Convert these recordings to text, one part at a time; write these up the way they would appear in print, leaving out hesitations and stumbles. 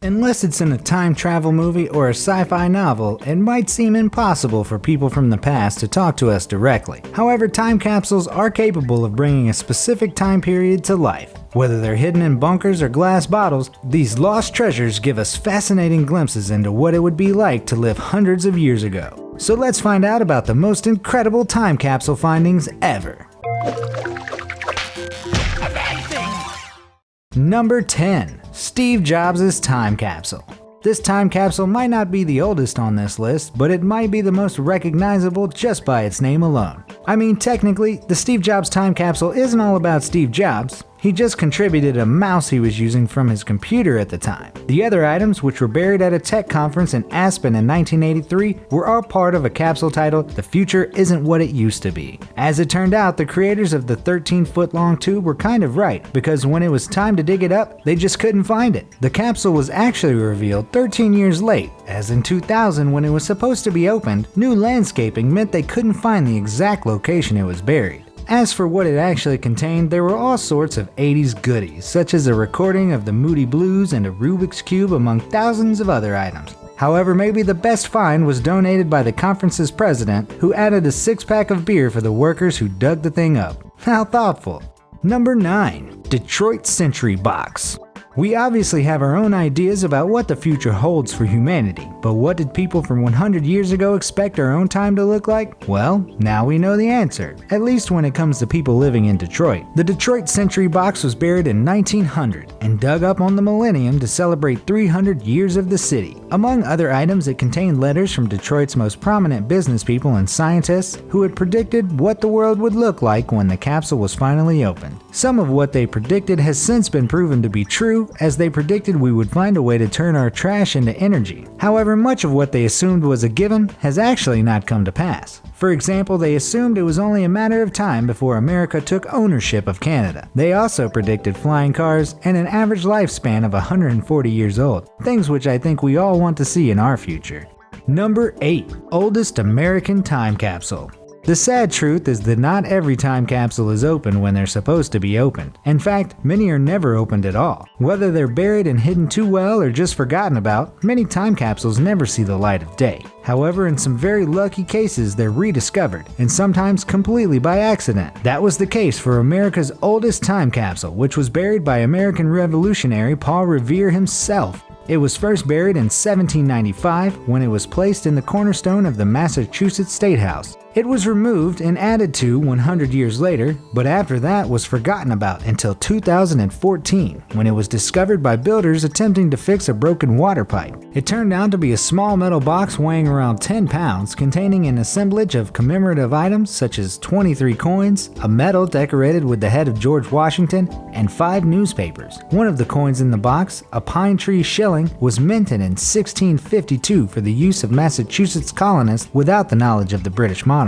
Unless it's in a time travel movie or a sci-fi novel, it might seem impossible for people from the past to talk to us directly. However, time capsules are capable of bringing a specific time period to life. Whether they're hidden in bunkers or glass bottles, these lost treasures give us fascinating glimpses into what it would be like to live hundreds of years ago. So let's find out about the most incredible time capsule findings ever. Number 10. Steve Jobs' Time Capsule. This time capsule might not be the oldest on this list, but it might be the most recognizable just by its name alone. I mean, technically, the Steve Jobs Time Capsule isn't all about Steve Jobs. He just contributed a mouse he was using from his computer at the time. The other items, which were buried at a tech conference in Aspen in 1983, were all part of a capsule titled "The Future Isn't What It Used to Be." As it turned out, the creators of the 13-foot-long tube were kind of right, because when it was time to dig it up, they just couldn't find it. The capsule was actually revealed 13 years late, as in 2000 when it was supposed to be opened, new landscaping meant they couldn't find the exact location it was buried. As for what it actually contained, there were all sorts of 80s goodies, such as a recording of the Moody Blues and a Rubik's Cube among thousands of other items. However, maybe the best find was donated by the conference's president, who added a six-pack of beer for the workers who dug the thing up. How thoughtful. Number 9. Detroit Century Box. We obviously have our own ideas about what the future holds for humanity, but what did people from 100 years ago expect our own time to look like? Well, now we know the answer, at least when it comes to people living in Detroit. The Detroit Century Box was buried in 1900 and dug up on the millennium to celebrate 300 years of the city. Among other items, it contained letters from Detroit's most prominent business people and scientists who had predicted what the world would look like when the capsule was finally opened. Some of what they predicted has since been proven to be true, as they predicted we would find a way to turn our trash into energy. However, much of what they assumed was a given has actually not come to pass. For example, they assumed it was only a matter of time before America took ownership of Canada. They also predicted flying cars and an average lifespan of 140 years old, things which I think we all want to see in our future. Number 8. Oldest American Time Capsule. The sad truth is that not every time capsule is opened when they're supposed to be opened. In fact, many are never opened at all. Whether they're buried and hidden too well or just forgotten about, many time capsules never see the light of day. However, in some very lucky cases, they're rediscovered, and sometimes completely by accident. That was the case for America's oldest time capsule, which was buried by American revolutionary Paul Revere himself. It was first buried in 1795 when it was placed in the cornerstone of the Massachusetts State House. It was removed and added to 100 years later, but after that was forgotten about until 2014, when it was discovered by builders attempting to fix a broken water pipe. It turned out to be a small metal box weighing around 10 pounds, containing an assemblage of commemorative items such as 23 coins, a medal decorated with the head of George Washington, and 5 newspapers. One of the coins in the box, a pine tree shilling, was minted in 1652 for the use of Massachusetts colonists without the knowledge of the British monarchy.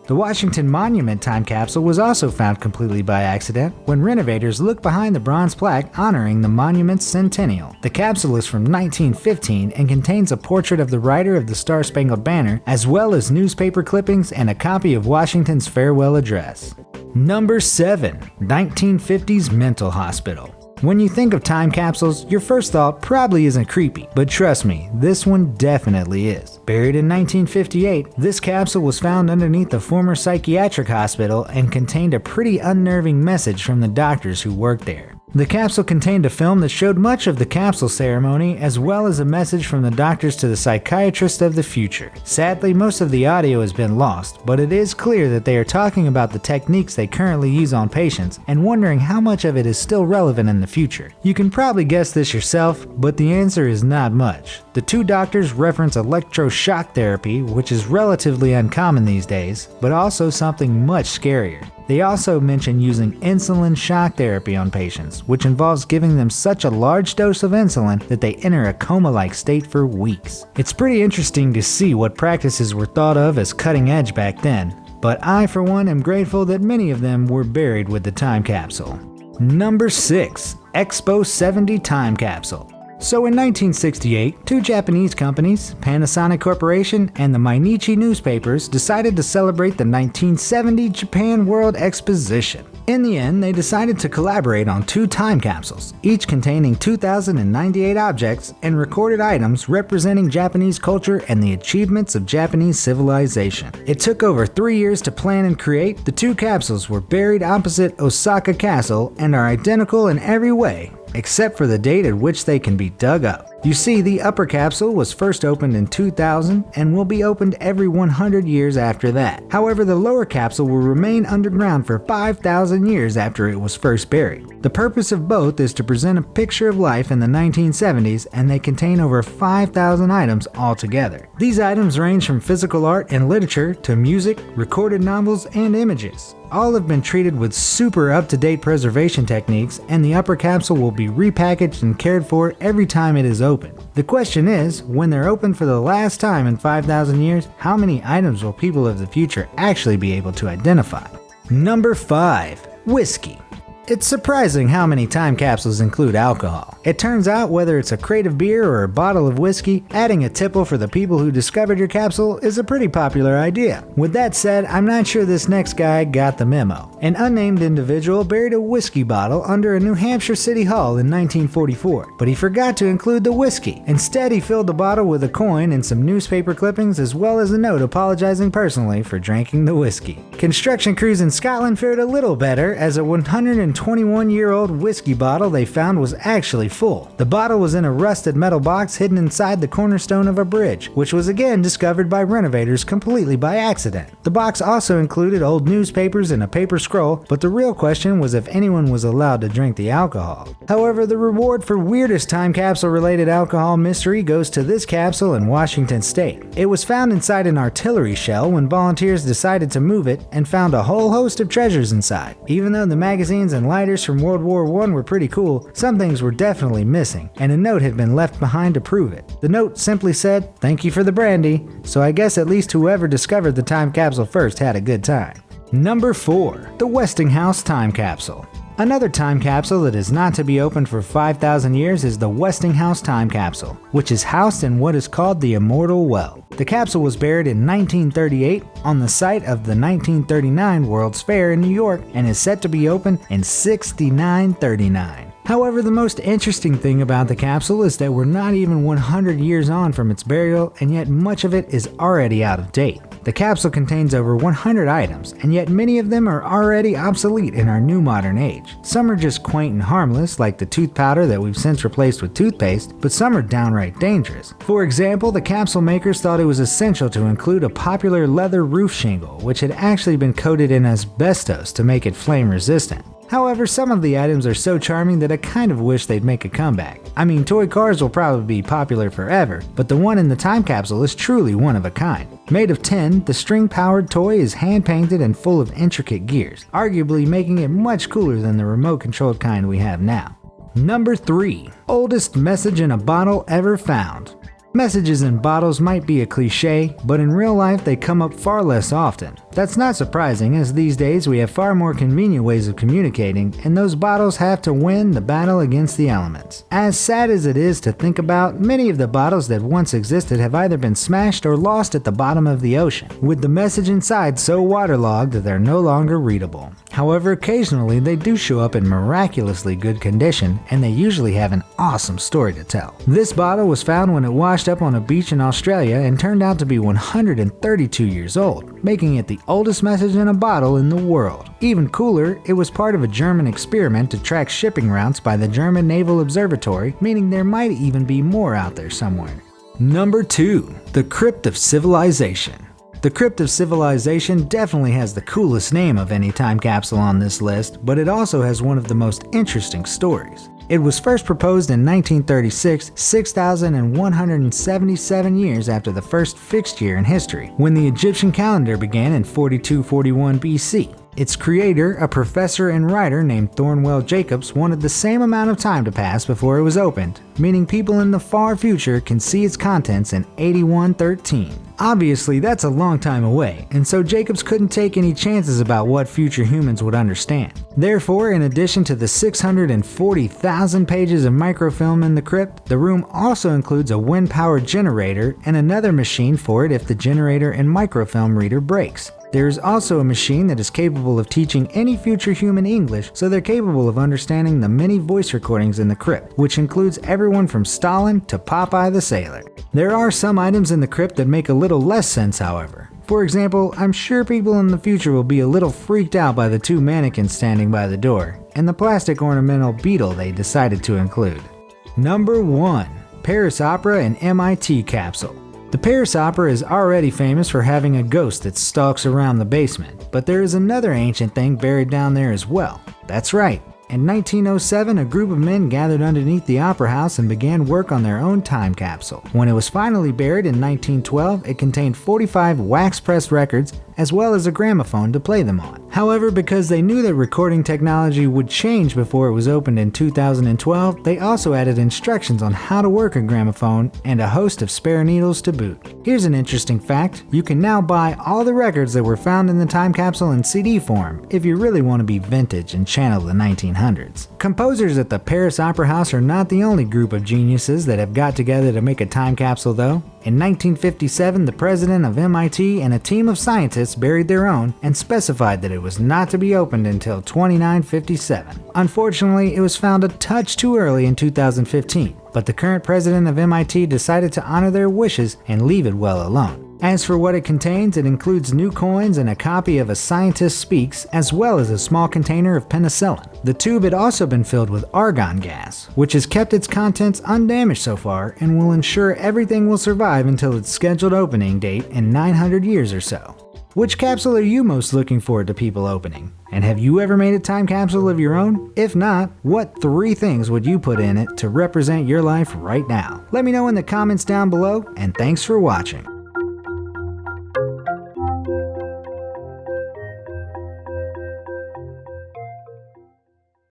The Washington Monument time capsule was also found completely by accident when renovators looked behind the bronze plaque honoring the monument's centennial. The capsule is from 1915 and contains a portrait of the writer of the Star-Spangled Banner, as well as newspaper clippings and a copy of Washington's farewell address. Number 7. 1950s Mental Hospital. When you think of time capsules, your first thought probably isn't creepy, but trust me, this one definitely is. Buried in 1958, this capsule was found underneath the former psychiatric hospital and contained a pretty unnerving message from the doctors who worked there. The capsule contained a film that showed much of the capsule ceremony, as well as a message from the doctors to the psychiatrist of the future. Sadly, most of the audio has been lost, but it is clear that they are talking about the techniques they currently use on patients and wondering how much of it is still relevant in the future. You can probably guess this yourself, but the answer is not much. The two doctors reference electroshock therapy, which is relatively uncommon these days, but also something much scarier. They also mention using insulin shock therapy on patients, which involves giving them such a large dose of insulin that they enter a coma-like state for weeks. It's pretty interesting to see what practices were thought of as cutting edge back then, but I for one am grateful that many of them were buried with the time capsule. Number 6. Expo 70 Time Capsule. So in 1968, two Japanese companies, Panasonic Corporation and the Mainichi newspapers, decided to celebrate the 1970 Japan World Exposition. In the end, they decided to collaborate on 2 time capsules, each containing 2,098 objects and recorded items representing Japanese culture and the achievements of Japanese civilization. It took over 3 years to plan and create. The 2 capsules were buried opposite Osaka Castle and are identical in every way, except for the date at which they can be dug up. You see, the upper capsule was first opened in 2000 and will be opened every 100 years after that. However, the lower capsule will remain underground for 5,000 years after it was first buried. The purpose of both is to present a picture of life in the 1970s, and they contain over 5,000 items altogether. These items range from physical art and literature to music, recorded novels, and images. All have been treated with super up-to-date preservation techniques, and the upper capsule will be repackaged and cared for every time it is opened. The question is, when they're opened for the last time in 5,000 years, how many items will people of the future actually be able to identify? Number 5. Whiskey. It's surprising how many time capsules include alcohol. It turns out whether it's a crate of beer or a bottle of whiskey, adding a tipple for the people who discovered your capsule is a pretty popular idea. With that said, I'm not sure this next guy got the memo. An unnamed individual buried a whiskey bottle under a New Hampshire City Hall in 1944, but he forgot to include the whiskey. Instead, he filled the bottle with a coin and some newspaper clippings, as well as a note apologizing personally for drinking the whiskey. Construction crews in Scotland fared a little better, as a 121-year-old whiskey bottle they found was actually full. The bottle was in a rusted metal box hidden inside the cornerstone of a bridge, which was again discovered by renovators completely by accident. The box also included old newspapers and a paper scroll, but the real question was if anyone was allowed to drink the alcohol. However, the reward for weirdest time capsule related alcohol mystery goes to this capsule in Washington State. It was found inside an artillery shell when volunteers decided to move it and found a whole host of treasures inside. Even though the magazines and lighters from World War I were pretty cool, some things were definitely missing, and a note had been left behind to prove it. The note simply said, "Thank you for the brandy," so I guess at least whoever discovered the time capsule first had a good time. Number 4. The Westinghouse Time Capsule. Another time capsule that is not to be opened for 5,000 years is the Westinghouse Time Capsule, which is housed in what is called the Immortal Well. The capsule was buried in 1938 on the site of the 1939 World's Fair in New York and is set to be opened in 6939. However, the most interesting thing about the capsule is that we're not even 100 years on from its burial, and yet much of it is already out of date. The capsule contains over 100 items, and yet many of them are already obsolete in our new modern age. Some are just quaint and harmless, like the tooth powder that we've since replaced with toothpaste, but some are downright dangerous. For example, the capsule makers thought it was essential to include a popular leather roof shingle, which had actually been coated in asbestos to make it flame resistant. However, some of the items are so charming that I kind of wish they'd make a comeback. I mean, toy cars will probably be popular forever, but the one in the time capsule is truly one of a kind. Made of tin, the string-powered toy is hand-painted and full of intricate gears, arguably making it much cooler than the remote-controlled kind we have now. Number 3. Oldest message in a bottle ever found. Messages in bottles might be a cliche, but in real life they come up far less often. That's not surprising, as these days we have far more convenient ways of communicating, and those bottles have to win the battle against the elements. As sad as it is to think about, many of the bottles that once existed have either been smashed or lost at the bottom of the ocean, with the message inside so waterlogged that they're no longer readable. However, occasionally they do show up in miraculously good condition, and they usually have an awesome story to tell. This bottle was found when it washed up on a beach in Australia and turned out to be 132 years old, making it the oldest message in a bottle in the world. Even cooler, it was part of a German experiment to track shipping routes by the German Naval Observatory, meaning there might even be more out there somewhere. Number 2. The Crypt of Civilization. The Crypt of Civilization definitely has the coolest name of any time capsule on this list, but it also has one of the most interesting stories. It was first proposed in 1936, 6,177 years after the first fixed year in history, when the Egyptian calendar began in 4241 BC. Its creator, a professor and writer named Thornwell Jacobs, wanted the same amount of time to pass before it was opened, meaning people in the far future can see its contents in 8113. Obviously, that's a long time away, and so Jacobs couldn't take any chances about what future humans would understand. Therefore, in addition to the 640,000 pages of microfilm in the crypt, the room also includes a wind-powered generator and another machine for it if the generator and microfilm reader breaks. There is also a machine that is capable of teaching any future human English, so they're capable of understanding the many voice recordings in the crypt, which includes everyone from Stalin to Popeye the Sailor. There are some items in the crypt that make a little less sense, however. For example, I'm sure people in the future will be a little freaked out by the two mannequins standing by the door, and the plastic ornamental beetle they decided to include. Number 1. Paris Opera and MIT Capsule. The Paris Opera is already famous for having a ghost that stalks around the basement, but there is another ancient thing buried down there as well. That's right. In 1907, a group of men gathered underneath the Opera House and began work on their own time capsule. When it was finally buried in 1912, it contained 45 wax-pressed records as well as a gramophone to play them on. However, because they knew that recording technology would change before it was opened in 2012, they also added instructions on how to work a gramophone and a host of spare needles to boot. Here's an interesting fact: you can now buy all the records that were found in the time capsule in CD form if you really want to be vintage and channel the 1900s. Composers at the Paris Opera House are not the only group of geniuses that have got together to make a time capsule though. In 1957, the president of MIT and a team of scientists buried their own and specified that it was not to be opened until 2957. Unfortunately, it was found a touch too early in 2015, but the current president of MIT decided to honor their wishes and leave it well alone. As for what it contains, it includes new coins and a copy of A Scientist Speaks, as well as a small container of penicillin. The tube had also been filled with argon gas, which has kept its contents undamaged so far and will ensure everything will survive until its scheduled opening date in 900 years or so. Which capsule are you most looking forward to people opening? And have you ever made a time capsule of your own? If not, what 3 things would you put in it to represent your life right now? Let me know in the comments down below, and thanks for watching.